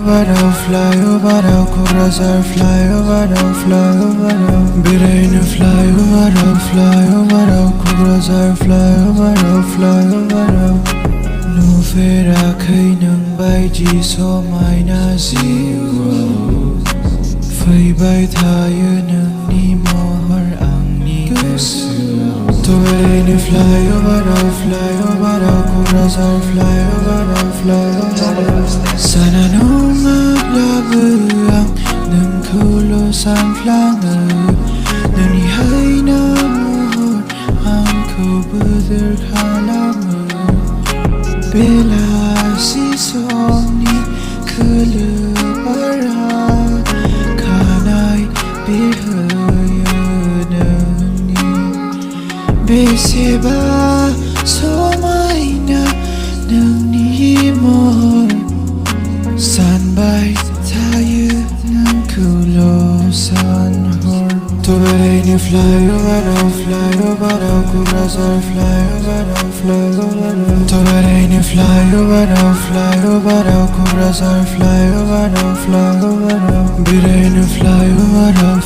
Fly over the corazon, fly over the fly over the Birene fly over the corazon, fly over the Nufera kai nang bai ji so mai na zero Fai bai thaye nang ni mohar ang ni kasu To birene fly over the corazon, fly over the Sana nung aglabuang nang kulo sang flange Nani hay na mohor ang kubuder kalamu Bela si somni kelebara Kanai bihayanani Beseba somaina nang ni mohor Sanbai tayo ng kulo sanhor To birene fly over the corazon, fly over the To birene fly over the corazon, fly over the Birene fly over the